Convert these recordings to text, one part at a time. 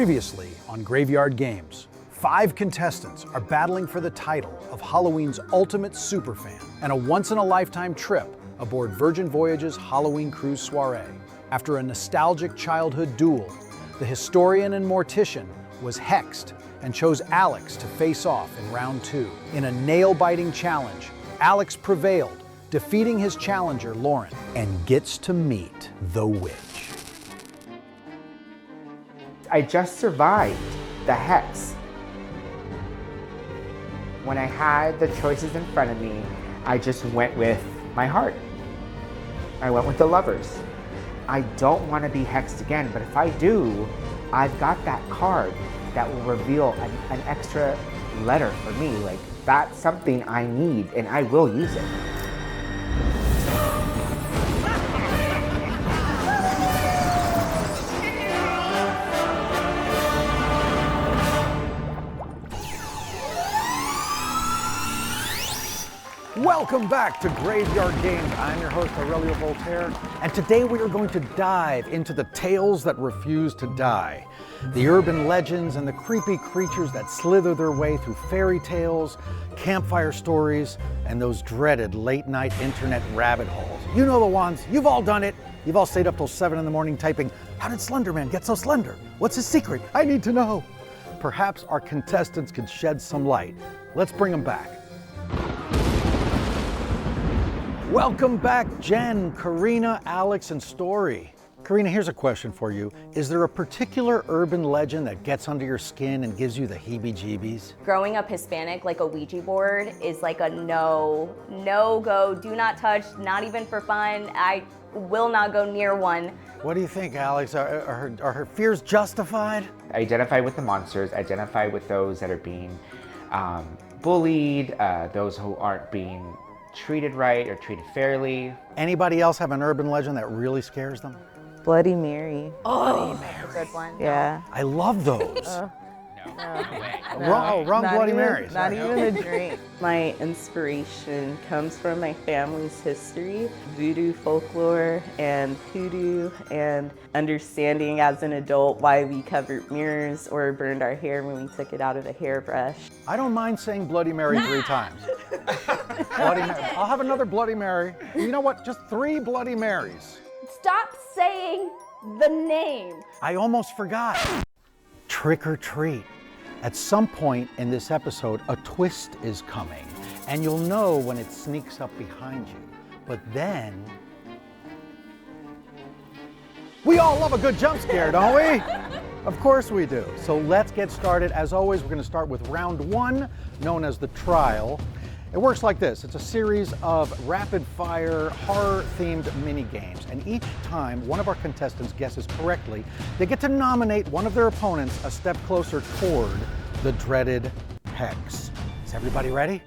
Previously on Graveyard Games, 5 contestants are battling for the title of Halloween's ultimate superfan and a once-in-a-lifetime trip aboard Virgin Voyage's Halloween Cruise Soiree. After a nostalgic childhood duel, the historian and mortician was hexed and chose Alex to face off in round 2. In a nail-biting challenge, Alex prevailed, defeating his challenger, Lauren, and gets to meet the witch. I just survived the hex. When I had the choices in front of me, I just went with my heart. I went with the lovers. I don't want to be hexed again, but if I do, I've got that card that will reveal an extra letter for me. Like, that's something I need, and I will use it. Welcome back to Graveyard Games. I'm your host, Aurelio Voltaire, and today we are going to dive into the tales that refuse to die. The urban legends and the creepy creatures that slither their way through fairy tales, campfire stories, and those dreaded late-night internet rabbit holes. You know the ones. You've all done it. You've all stayed up till 7 in the morning typing, "How did Slender Man get so slender? What's his secret? I need to know." Perhaps our contestants could shed some light. Let's bring them back. Welcome back, Jen, Karina, Alex, and Story. Karina, here's a question for you. Is there a particular urban legend that gets under your skin and gives you the heebie-jeebies? Growing up Hispanic, like a Ouija board is like a no go, do not touch, not even for fun. I will not go near one. What do you think, Alex? Are her fears justified? Identify with the monsters, identify with those that are being bullied, those who aren't being treated right or treated fairly. Anybody else have an urban legend that really scares them? Bloody Mary. Oh, that's a good one. Yeah. I love those. Wrong Not Bloody even, Marys. Not even a drink. My inspiration comes from my family's history, voodoo folklore and hoodoo, and understanding as an adult why we covered mirrors or burned our hair when we took it out of a hairbrush. I don't mind saying Bloody Mary 3 times. Bloody Mary. I'll have another Bloody Mary. You know what? Just 3 Bloody Marys. Stop saying the name. I almost forgot. Trick or treat. At some point in this episode, a twist is coming, and you'll know when it sneaks up behind you. But then, we all love a good jump scare, don't we? Of course we do. So let's get started. As always, we're going to start with round 1, known as the trial. It works like this. It's a series of rapid-fire, horror-themed mini-games, and each time one of our contestants guesses correctly, they get to nominate one of their opponents a step closer toward the dreaded hex. Is everybody ready?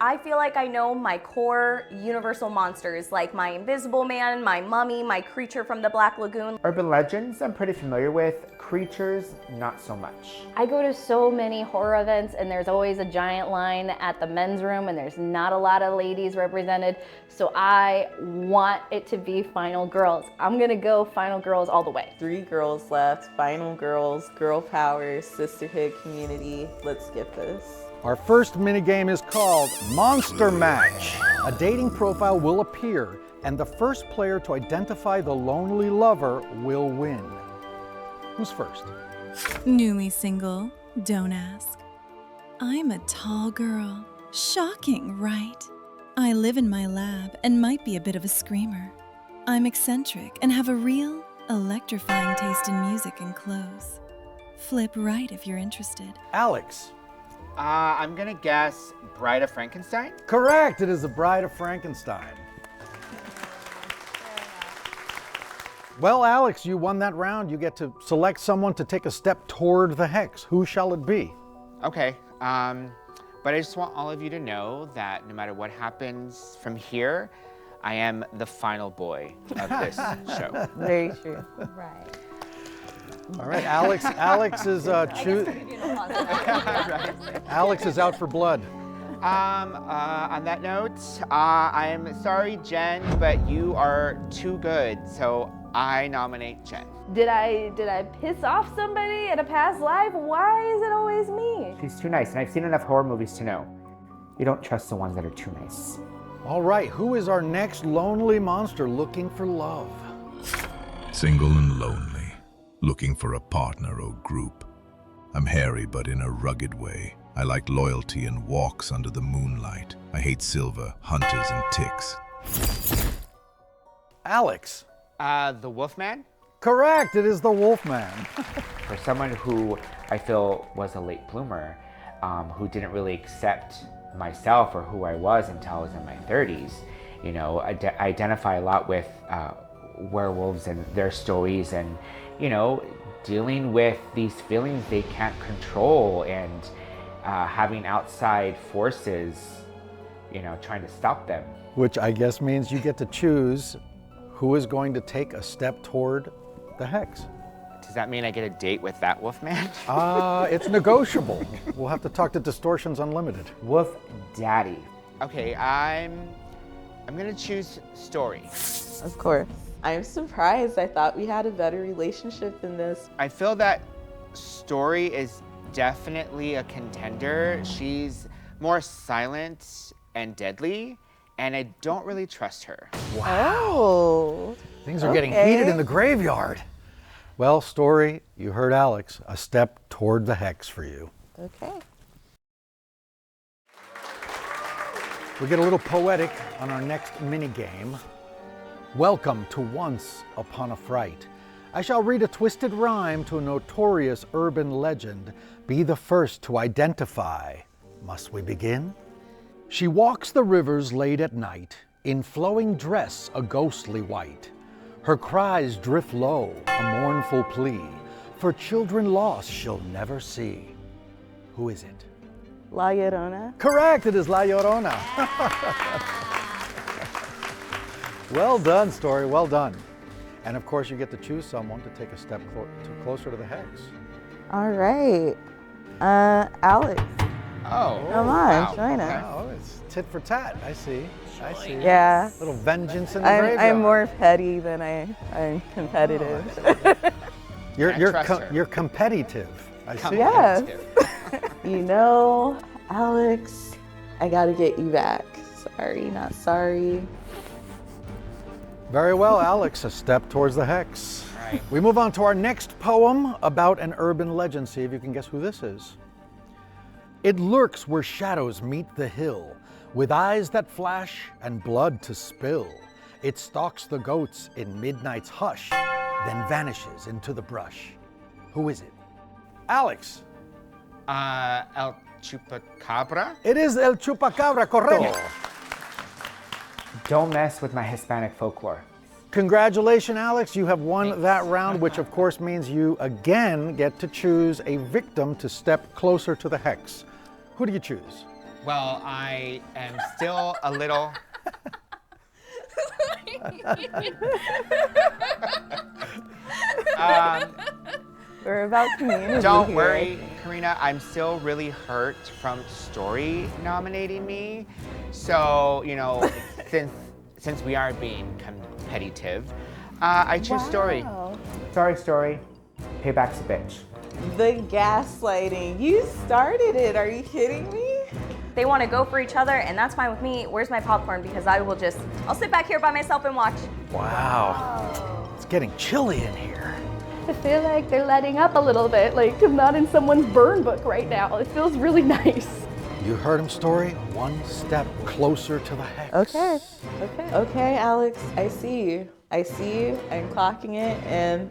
I feel like I know my core universal monsters, like my Invisible Man, my Mummy, my Creature from the Black Lagoon. Urban legends I'm pretty familiar with. Creatures, not so much. I go to so many horror events and there's always a giant line at the men's room and there's not a lot of ladies represented. So I want it to be Final Girls. I'm gonna go Final Girls all the way. 3 girls left, final girls, girl power, sisterhood, community. Let's get this. Our first minigame is called Monster Match. A dating profile will appear, and the first player to identify the lonely lover will win. Who's first? Newly single, don't ask. I'm a tall girl. Shocking, right? I live in my lab and might be a bit of a screamer. I'm eccentric and have a real, electrifying taste in music and clothes. Flip right if you're interested. Alex. I'm gonna guess Bride of Frankenstein? Correct, it is the Bride of Frankenstein. Well, Alex, you won that round. You get to select someone to take a step toward the hex. Who shall it be? Okay, but I just want all of you to know that no matter what happens from here, I am the final boy of this show. Very true. Right. All right, Alex is Alex is out for blood. On that note, I'm sorry, Jen, but you are too good. So I nominate Jen. Did I piss off somebody in a past life? Why is it always me? She's too nice, and I've seen enough horror movies to know you don't trust the ones that are too nice. All right, who is our next lonely monster looking for love? Single and lonely, looking for a partner or group. I'm hairy, but in a rugged way. I like loyalty and walks under the moonlight. I hate silver, hunters, and ticks. Alex. The Wolfman? Correct, it is the Wolfman. For someone who I feel was a late bloomer, who didn't really accept myself or who I was until I was in my 30s, you know, I identify a lot with werewolves and their stories, and, you know, dealing with these feelings they can't control, and having outside forces, you know, trying to stop them. Which I guess means you get to choose who is going to take a step toward the hex. Does that mean I get a date with that Wolfman? It's negotiable. We'll have to talk to Distortions Unlimited. Wolf Daddy. Okay, I'm gonna choose Story. Of course. I'm surprised. I thought we had a better relationship than this. I feel that Story is definitely a contender. She's more silent and deadly, and I don't really trust her. Oh. Things are getting heated in the graveyard. Well, Story, you heard Alex, a step toward the hex for you. Okay. We get a little poetic on our next mini game. Welcome to Once Upon a Fright. I shall read a twisted rhyme to a notorious urban legend. Be the first to identify. Must we begin? She walks the rivers late at night, in flowing dress a ghostly white. Her cries drift low, a mournful plea. For children lost she'll never see. Who is it? La Llorona. Correct, it is La Llorona. Well done, Story, well done. And of course you get to choose someone to take a step closer to the hex. All right. Alex. Oh. Come on, join us. Oh, it's tit for tat, I see. I see. Yeah. Little vengeance in the graveyard. I'm more petty than I'm competitive. You're competitive. I see. Yes. You know, Alex, I gotta get you back. Sorry, not sorry. Very well, Alex, a step towards the hex. All right. We move on to our next poem about an urban legend. See if you can guess who this is. It lurks where shadows meet the hill, with eyes that flash and blood to spill. It stalks the goats in midnight's hush, then vanishes into the brush. Who is it? Alex. El Chupacabra? It is El Chupacabra, correcto. Don't mess with my Hispanic folklore. Congratulations, Alex. You have won that round, which of course means you again get to choose a victim to step closer to the hex. Who do you choose? Well, I am still a little... We're about community. Don't here. worry, Karina. I'm still really hurt from Story nominating me. So, you know, since we are being competitive, I choose Story. Sorry, Story. Payback's a bitch. The gaslighting. You started it. Are you kidding me? They want to go for each other, and that's fine with me. Where's my popcorn? Because I'll sit back here by myself and watch. Wow. It's getting chilly in here. I feel like they're letting up a little bit, like I'm not in someone's burn book right now. It feels really nice. You heard him, Story. One step closer to the hex. Okay. Okay, Alex. I see you. I'm clocking it, and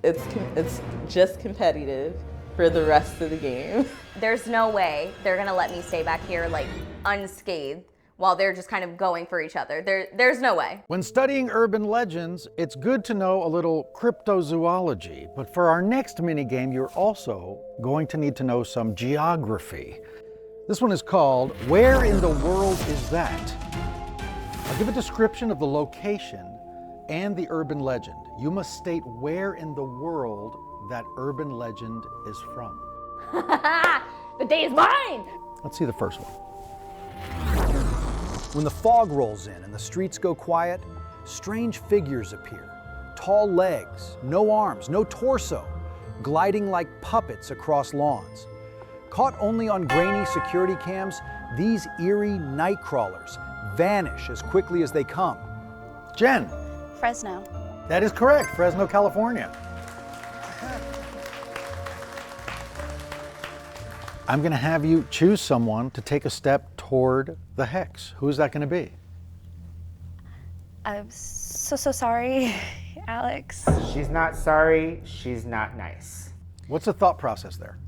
it's just competitive for the rest of the game. There's no way they're gonna let me stay back here like unscathed while they're just kind of going for each other. There's no way. When studying urban legends, it's good to know a little cryptozoology. But for our next mini game, you're also going to need to know some geography. This one is called Where in the World Is That? I'll give a description of the location and the urban legend. You must state where in the world that urban legend is from. The day is mine! Let's see the first one. When the fog rolls in and the streets go quiet, strange figures appear. tall legs, no arms, no torso, gliding like puppets across lawns. Caught only on grainy security cams, these eerie night crawlers vanish as quickly as they come. Jen. Fresno. That is correct, Fresno, California. I'm going to have you choose someone to take a step toward the hex. Who is that going to be? I'm so sorry, Alex. She's not sorry, she's not nice. What's the thought process there?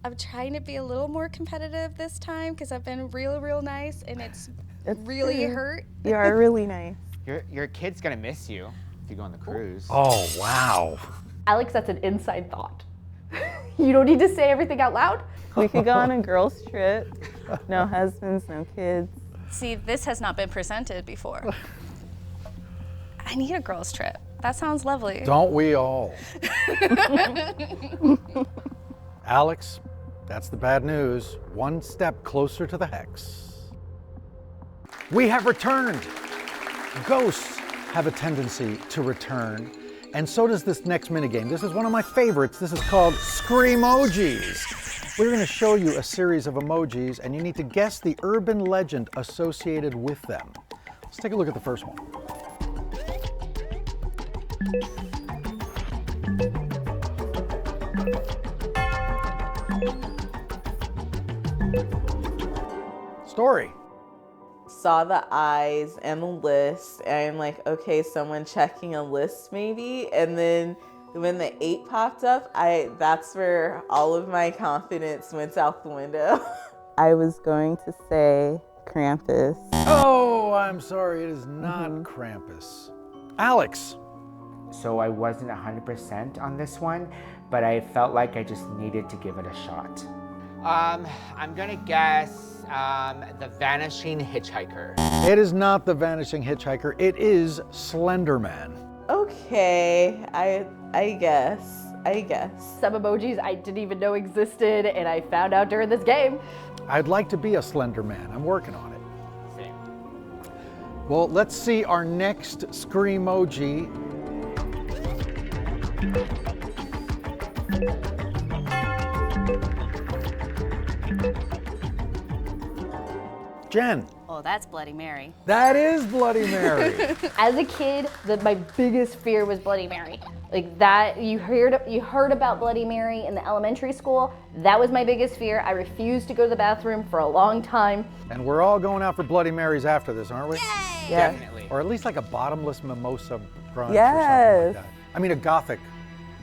I'm trying to be a little more competitive this time because I've been real nice and it's really hurt. You are really nice. Your kid's gonna miss you if you go on the cruise. Oh, wow. Alex, that's an inside thought. You don't need to say everything out loud. We could go on a girls' trip. No husbands, no kids. See, this has not been presented before. I need a girls' trip. That sounds lovely. Don't we all? Alex, that's the bad news. One step closer to the hex. We have returned. Ghosts have a tendency to return, and so does this next minigame. This is one of my favorites. This is called Screamojis. We're going to show you a series of emojis, and you need to guess the urban legend associated with them. Let's take a look at the first one. Story. Saw the eyes and the list, and I'm like, okay, someone checking a list maybe. And then when the 8 popped up, that's where all of my confidence went out the window. I was going to say Krampus. Oh, I'm sorry, it is not Krampus. Alex. So I wasn't 100% on this one, but I felt like I just needed to give it a shot. I'm gonna guess the Vanishing Hitchhiker. It is not the Vanishing Hitchhiker, it is Slender Man. Okay, I guess. Some emojis I didn't even know existed, and I found out during this game. I'd like to be a Slender Man, I'm working on it. Same. Well, let's see our next Screamoji. Jen. Oh, that's Bloody Mary. That is Bloody Mary. As a kid, my biggest fear was Bloody Mary. Like that, you heard about Bloody Mary in the elementary school. That was my biggest fear. I refused to go to the bathroom for a long time. And we're all going out for Bloody Marys after this, aren't we? Yay! Yeah. Definitely. Or at least like a bottomless mimosa brunch or Yes. something like that. I mean a gothic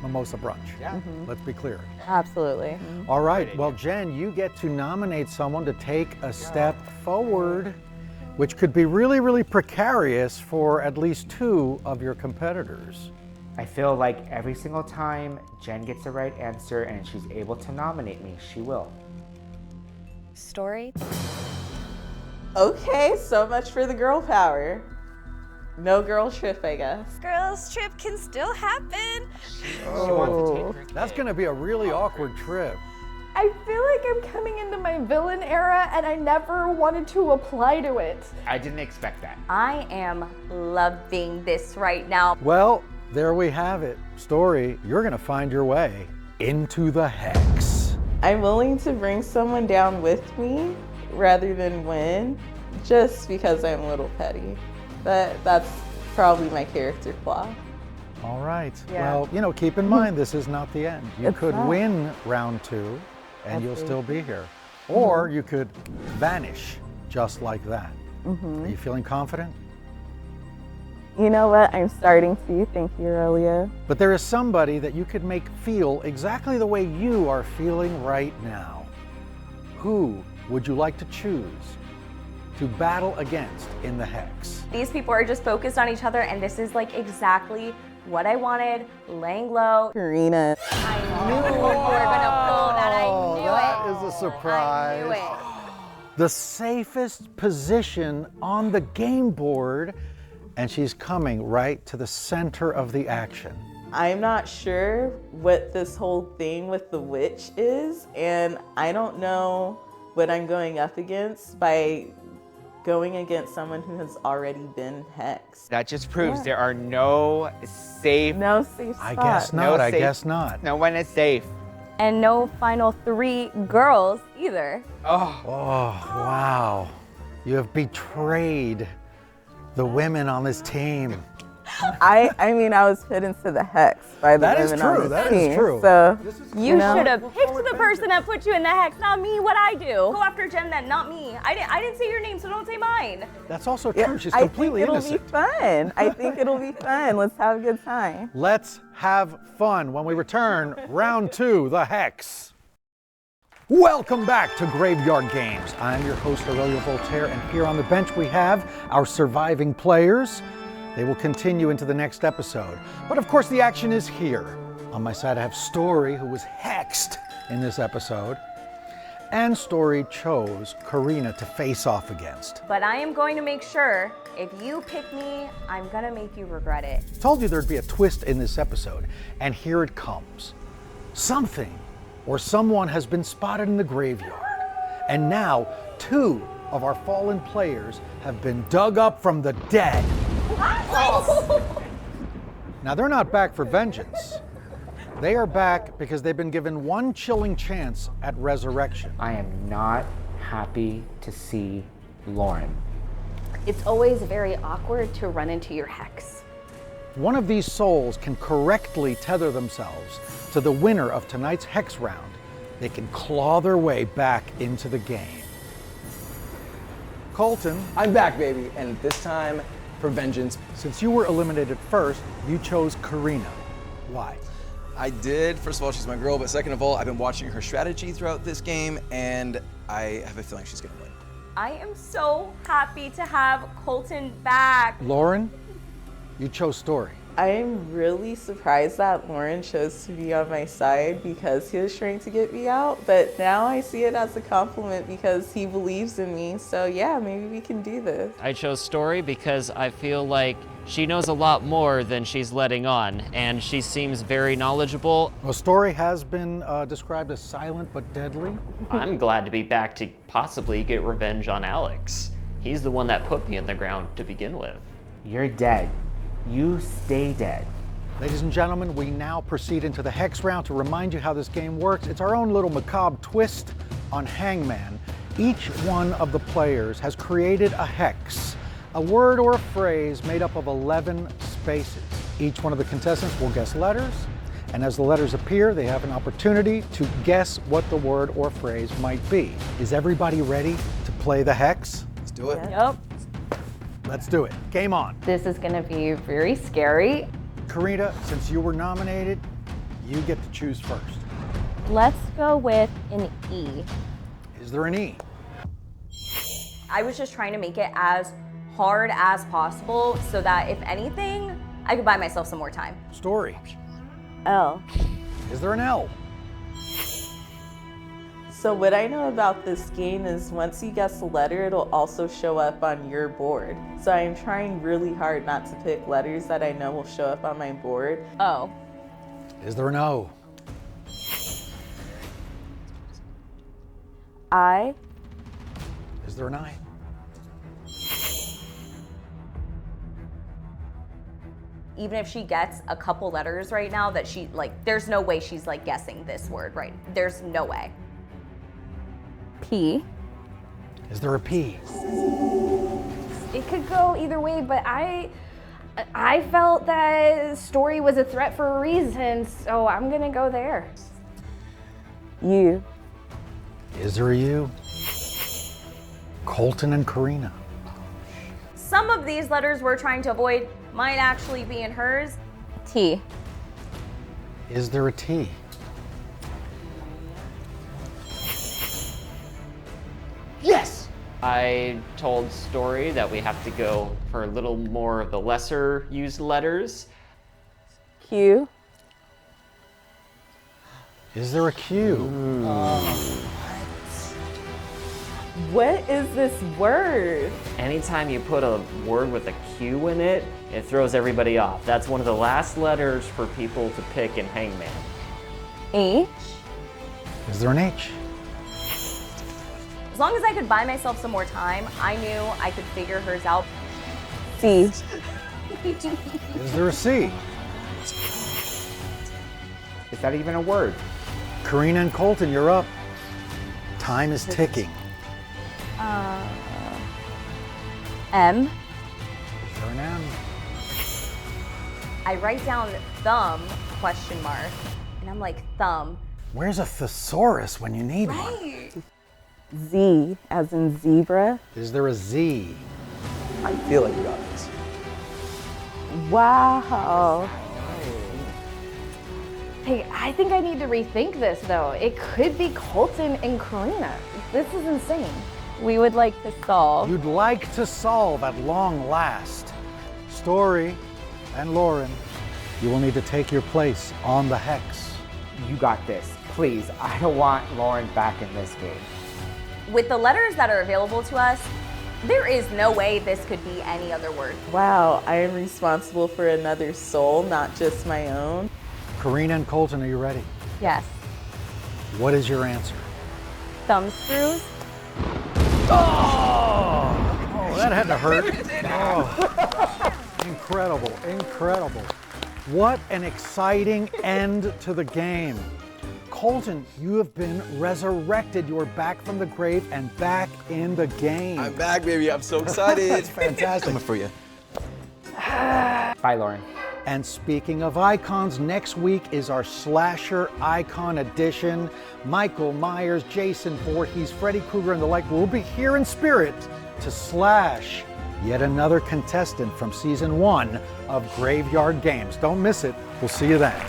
mimosa brunch. Yeah. Let's be clear. Absolutely. All right, well, Jen, you get to nominate someone to take a step forward, which could be really, really precarious for at least 2 of your competitors. I feel like every single time Jen gets the right answer and she's able to nominate me, she will. Story. Okay, so much for the girl power. No girl trip, I guess. Girls' trip can still happen. She wants to take her kid. That's going to be a really awkward trip. I feel like I'm coming into my villain era, and I never wanted to apply to it. I didn't expect that. I am loving this right now. Well, there we have it. Story, you're going to find your way into the hex. I'm willing to bring someone down with me rather than win, just because I'm a little petty. That's probably my character flaw. All right. Yeah. Well, keep in mind, this is not the end. You It's could not. win round 2, and you'll Absolutely. still be here. Or you could vanish just like that. Are you feeling confident? You know what? I'm starting to. Thank you, Aurelio. But there is somebody that you could make feel exactly the way you are feeling right now. Who would you like to choose to battle against in the hex? These people are just focused on each other, and this is like exactly what I wanted, laying low. Karina. I knew you were gonna pull that. I knew that it. is a surprise. I knew it. The safest position on the game board, and she's coming right to the center of the action. I'm not sure what this whole thing with the witch is, and I don't know what I'm going up against by going against someone who has already been hexed. That just proves there are no safe. No safe spot. I guess not. No I safe- guess not. No one is safe. And no final 3 girls either. Oh, Oh, wow. You have betrayed the women on this team. I mean, I was put into the hex by the That is women on true, this that is team. true. So, You know? should have picked the person that put you in the hex, not me. What I do? Go after Jen then, not me. I didn't say your name, so don't say mine. That's also yeah, true. She's I completely think it'll innocent. be fun. I think it'll be fun. Let's have a good time. Let's have fun. When we return, round 2, the hex. Welcome back to Graveyard Games. I'm your host, Aurelio Voltaire, and here on the bench we have our surviving players. They will continue into the next episode. But of course, the action is here. On my side, I have Story, who was hexed in this episode. And Story chose Karina to face off against. But I am going to make sure if you pick me, I'm gonna make you regret it. Told you there'd be a twist in this episode, and here it comes. Something or someone has been spotted in the graveyard, and now 2 of our fallen players have been dug up from the dead. Now they're not back for vengeance. They are back because they've been given one chilling chance at resurrection. I am not happy to see Lauren. It's always very awkward to run into your hex. One of these souls can correctly tether themselves to the winner of tonight's hex round. They can claw their way back into the game. Colton, I'm back, baby, and this time for vengeance. since you were eliminated first, you chose Karina. Why? I did. First of all, she's my girl, but second of all, I've been watching her strategy throughout this game, and I have a feeling she's gonna win. I am so happy to have Colton back. Lauren, you chose Story. I'm really surprised that Lauren chose to be on my side because he was trying to get me out, but now I see it as a compliment because he believes in me. So yeah, maybe we can do this. I chose Story because I feel like she knows a lot more than she's letting on, and she seems very knowledgeable. Well, Story has been described as silent but deadly. I'm glad to be back to possibly get revenge on Alex. He's the one that put me in the ground to begin with. You're dead. You stay dead. Ladies and gentlemen, we now proceed into the hex round. To remind you how this game works, it's our own little macabre twist on Hangman. Each one of the players has created a hex, a word or a phrase made up of 11 spaces. Each one of the contestants will guess letters, and as the letters appear, they have an opportunity to guess what the word or phrase might be. Is everybody ready to play the hex? Let's do it. Yep. Let's do it. Game on. This is gonna be very scary. Karina, since you were nominated, you get to choose first. Let's go with an E. Is there an E? I was just trying to make it as hard as possible so that if anything, I could buy myself some more time. Story. L. Is there an L? So what I know about this game is once you guess a letter, it'll also show up on your board. So I'm trying really hard not to pick letters that I know will show up on my board. Oh. Is there an O? I. Is there an I? Even if she gets a couple letters right now that she, there's no way she's guessing this word, right? There's no way. P. Is there a P? It could go either way, but I felt that Story was a threat for a reason, so I'm gonna go there. U. Is there a U? Colton and Karina. Some of these letters we're trying to avoid might actually be in hers. T. Is there a T? Yes! I told Story that we have to go for a little more of the lesser used letters. Q. Is there a Q? What is this word? Anytime you put a word with a Q in it, it throws everybody off. That's one of the last letters for people to pick in Hangman. H. Is there an H? As long as I could buy myself some more time, I knew I could figure hers out. C. Is there a C? Is that even a word? Karina and Colton, you're up. Time is ticking. M. Is there an M? I write down thumb, question mark, and I'm like, thumb. Where's a thesaurus when you need one? Right. Z, as in zebra. Is there a Z? I feel like you got this. Wow. Hey, I think I need to rethink this though. It could be Colton and Karina. This is insane. We would like to solve. You'd like to solve at long last. Story and Lauren, you will need to take your place on the hex. You got this. Please, I don't want Lauren back in this game. With the letters that are available to us, there is no way this could be any other word. Wow, I am responsible for another soul, not just my own. Karina and Colton, are you ready? Yes. What is your answer? Thumb screws. Oh, that had to hurt. Oh, incredible, incredible. What an exciting end to the game. Colton, you have been resurrected. You are back from the grave and back in the game. I'm back, baby. I'm so excited. It's fantastic. Coming for you. Bye, Lauren. And speaking of icons, next week is our Slasher Icon Edition. Michael Myers, Jason Voorhees, Freddy Krueger, and the like will be here in spirit to slash yet another contestant from season 1 of Graveyard Games. Don't miss it. We'll see you then.